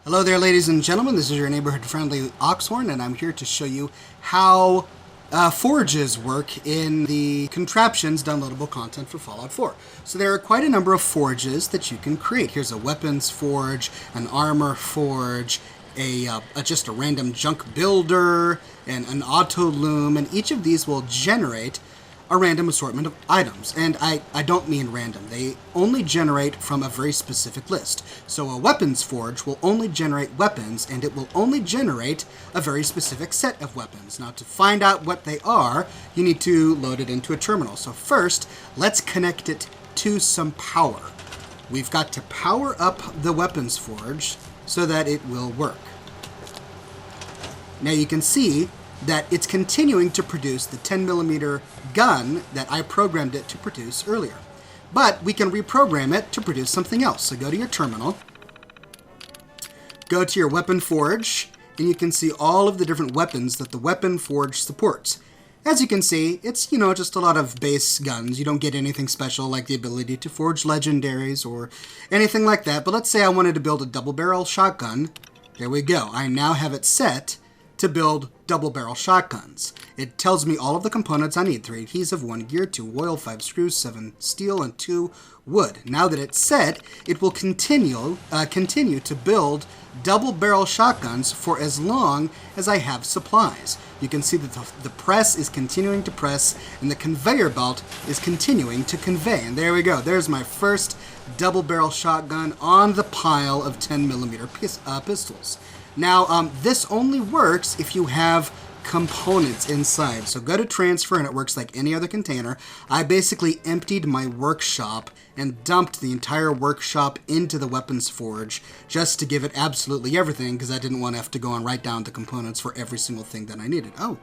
Hello there, ladies and gentlemen. This is your neighborhood-friendly Oxhorn, and I'm here to show you how forges work in the Contraptions downloadable content for Fallout 4. So there are quite a number of forges that you can create. Here's a weapons forge, an armor forge, just a random junk builder, and an auto loom, and each of these will generate a random assortment of items. And I don't mean random. They only generate from a very specific list. So a weapons forge will only generate weapons, and it will only generate a very specific set of weapons. Now, to find out what they are, you need to load it into a terminal. So first, let's connect it to some power. We've got to power up the weapons forge so that it will work. Now you can see that it's continuing to produce the 10mm gun that I programmed it to produce earlier. But we can reprogram it to produce something else. So go to your terminal, go to your weapon forge, and you can see all of the different weapons that the weapon forge supports. As you can see, it's, just a lot of base guns. You don't get anything special like the ability to forge legendaries or anything like that. But let's say I wanted to build a double-barrel shotgun. There we go. I now have it set to build double-barrel shotguns. It tells me all of the components I need: 3 adhesive, 1 gear, 2 oil, 5 screws, 7 steel, and 2 wood. Now that it's set, it will continue to build double-barrel shotguns for as long as I have supplies. You can see that the press is continuing to press, and the conveyor belt is continuing to convey. And there we go. There's my first double-barrel shotgun on the pile of 10mm pistols. Now, this only works if you have components inside. So go to transfer, and it works like any other container. I basically emptied my workshop and dumped the entire workshop into the weapons forge just to give it absolutely everything, because I didn't want to have to go and write down the components for every single thing that I needed. Oh,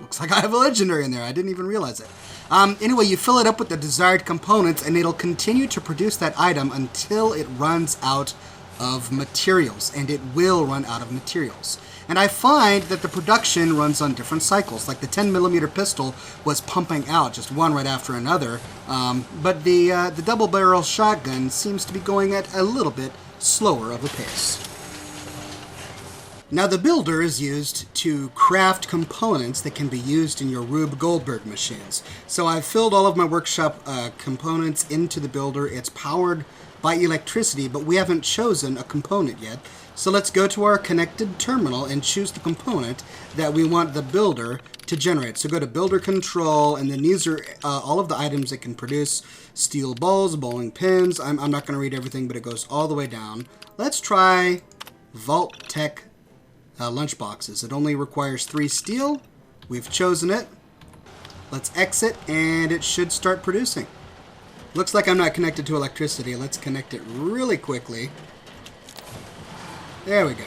looks like I have a legendary in there. I didn't even realize it. Anyway, you fill it up with the desired components, and it'll continue to produce that item until it runs out of materials, and it will run out of materials. And I find that the production runs on different cycles. Like the 10mm pistol was pumping out just one right after another, but the double-barrel shotgun seems to be going at a little bit slower of a pace. Now, the builder is used to craft components that can be used in your Rube Goldberg machines. So I've filled all of my workshop components into the builder. It's powered by electricity, but we haven't chosen a component yet. So let's go to our connected terminal and choose the component that we want the builder to generate. So go to builder control, and then these are all of the items it can produce: steel balls, bowling pins. I'm not going to read everything, but it goes all the way down. Let's try Vault-Tec lunchboxes. It only requires 3 steel. We've chosen it. Let's exit, and it should start producing. Looks like I'm not connected to electricity. Let's connect it really quickly. There we go.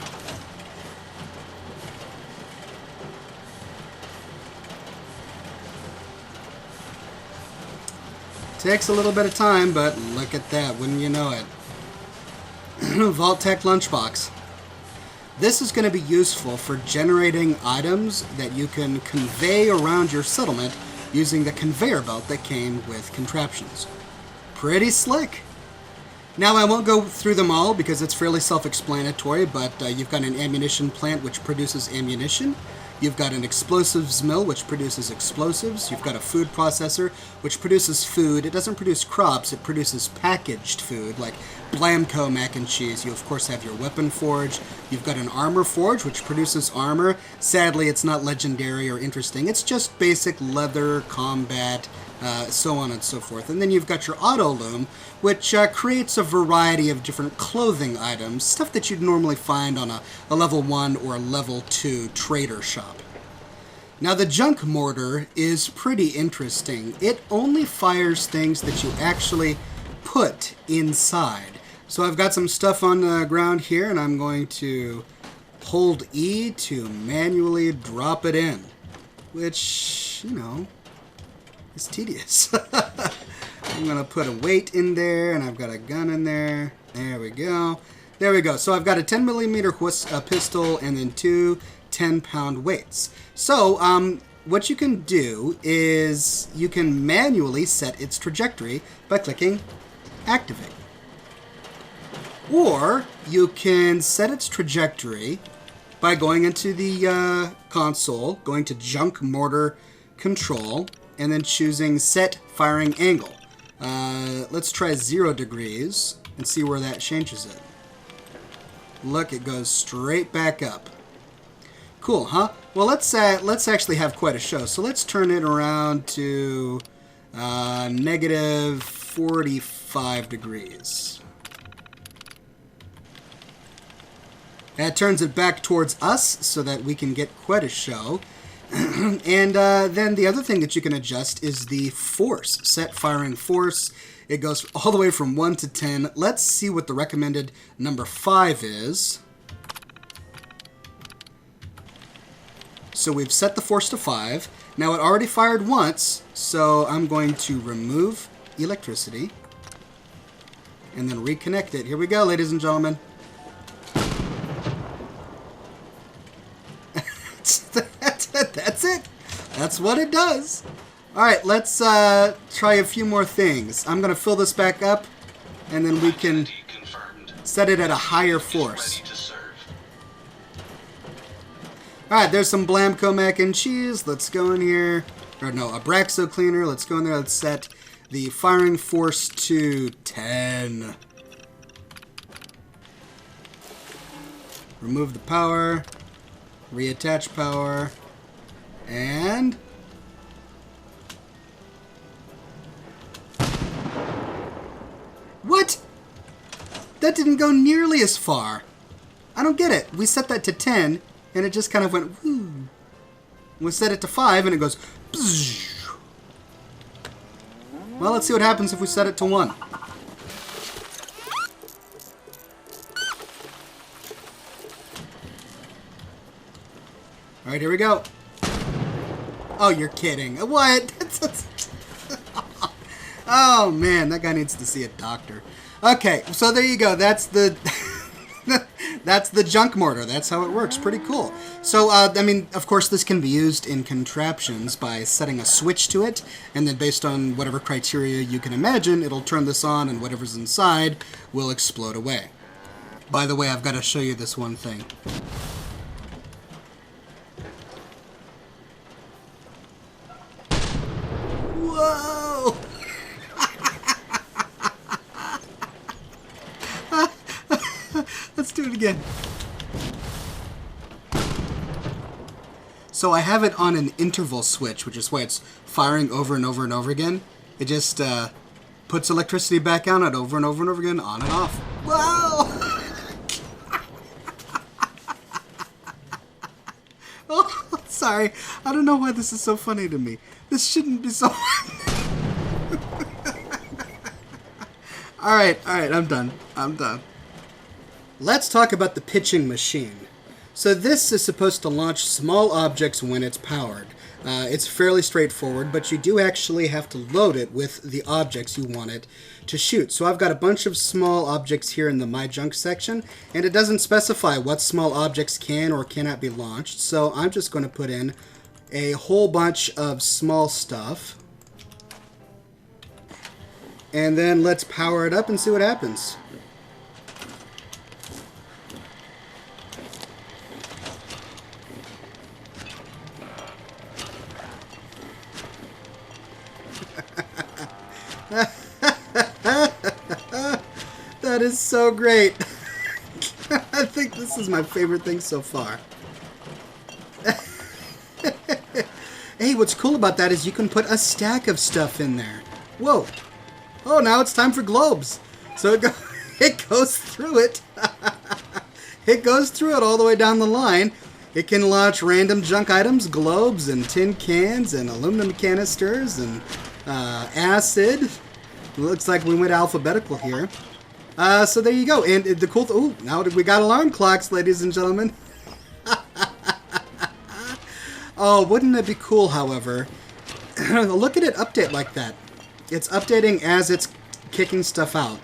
Takes a little bit of time, but look at that, wouldn't you know it. Vault-Tec lunchbox. This is going to be useful for generating items that you can convey around your settlement using the conveyor belt that came with Contraptions. Pretty slick. Now, I won't go through them all because it's fairly self-explanatory, but you've got an ammunition plant which produces ammunition. You've got an explosives mill which produces explosives. You've got a food processor which produces food. It doesn't produce crops, it produces packaged food like Blamco mac and cheese. You, of course, have your weapon forge. You've got an armor forge which produces armor. Sadly, it's not legendary or interesting. It's just basic leather, combat, so on and so forth. And then you've got your auto loom, which creates a variety of different clothing items, stuff that you'd normally find on a level 1 or a level 2 trader shop. Now, the junk mortar is pretty interesting. It only fires things that you actually put inside. So I've got some stuff on the ground here, and I'm going to hold E to manually drop it in, which, it's tedious. I'm going to put a weight in there, and I've got a gun in there. There we go. There we go. So I've got a 10mm pistol and then 2 10-pound weights. So what you can do is you can manually set its trajectory by clicking Activate. Or you can set its trajectory by going into the console, going to Junk Mortar Control, and then choosing Set Firing Angle. Let's try 0 degrees and see where that changes it. Look, it goes straight back up. Cool, huh? Well, let's actually have quite a show. So let's turn it around to negative 45 degrees. That turns it back towards us so that we can get quite a show. And then the other thing that you can adjust is the force. Set firing force. It goes all the way from 1 to 10. Let's see what the recommended number 5 is. So we've set the force to 5. Now it already fired once, so I'm going to remove electricity and then reconnect it. Here we go, ladies and gentlemen. That's it. That's what it does. All right, let's try a few more things. I'm going to fill this back up, and then we can set it at a higher force. All right, there's some Blamco mac and cheese. Let's go in here. Or no, Abraxo cleaner. Let's go in there. Let's set the firing force to 10. Remove the power. Reattach power. And what? That didn't go nearly as far. I don't get it. We set that to 10 and it just kind of went whoo. We set it to 5 and it goes bzzz. Well, let's see what happens if we set it to 1. All right, here we go. Oh, you're kidding. What? Oh, man, that guy needs to see a doctor. Okay, so there you go. That's the that's the junk mortar. That's how it works. Pretty cool. So, I mean, of course, this can be used in contraptions by setting a switch to it, and then based on whatever criteria you can imagine, it'll turn this on, and whatever's inside will explode away. By the way, I've got to show you this one thing. Whoa! Let's do it again. So I have it on an interval switch, which is why it's firing over and over and over again. It just puts electricity back on it over and over and over again, on and off. Wow! Oh, sorry. I don't know why this is so funny to me. This shouldn't be so Alright, I'm done. Let's talk about the pitching machine. So this is supposed to launch small objects when it's powered. It's fairly straightforward, but you do actually have to load it with the objects you want it to shoot. So I've got a bunch of small objects here in the My Junk section, and it doesn't specify what small objects can or cannot be launched. So I'm just going to put in a whole bunch of small stuff. And then let's power it up and see what happens. That is so great. I think this is my favorite thing so far. Hey, what's cool about that is you can put a stack of stuff in there. Whoa. Oh, now it's time for globes. So it goes through it. It goes through it all the way down the line. It can launch random junk items, globes, and tin cans, and aluminum canisters, and acid. It looks like we went alphabetical here. So there you go. And the cool ooh, now we got alarm clocks, ladies and gentlemen. Oh, wouldn't it be cool, however? Look at it update like that. It's updating as it's kicking stuff out.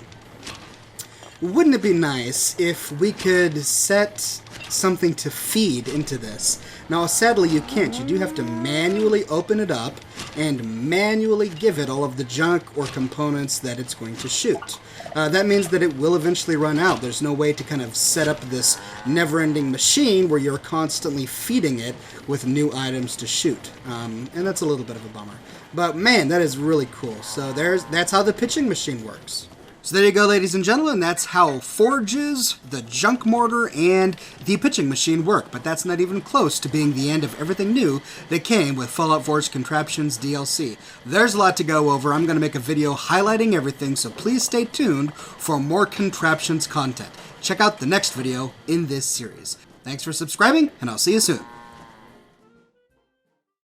Wouldn't it be nice if we could set something to feed into this. Now, sadly, you can't. You do have to manually open it up and manually give it all of the junk or components that it's going to shoot. That means that it will eventually run out. There's no way to kind of set up this never-ending machine where you're constantly feeding it with new items to shoot. And that's a little bit of a bummer. But man, that is really cool. So that's how the pitching machine works. So there you go, ladies and gentlemen. That's how forges, the junk mortar, and the pitching machine work. But that's not even close to being the end of everything new that came with Fallout 4's Contraptions DLC. There's a lot to go over. I'm going to make a video highlighting everything, so please stay tuned for more Contraptions content. Check out the next video in this series. Thanks for subscribing, and I'll see you soon.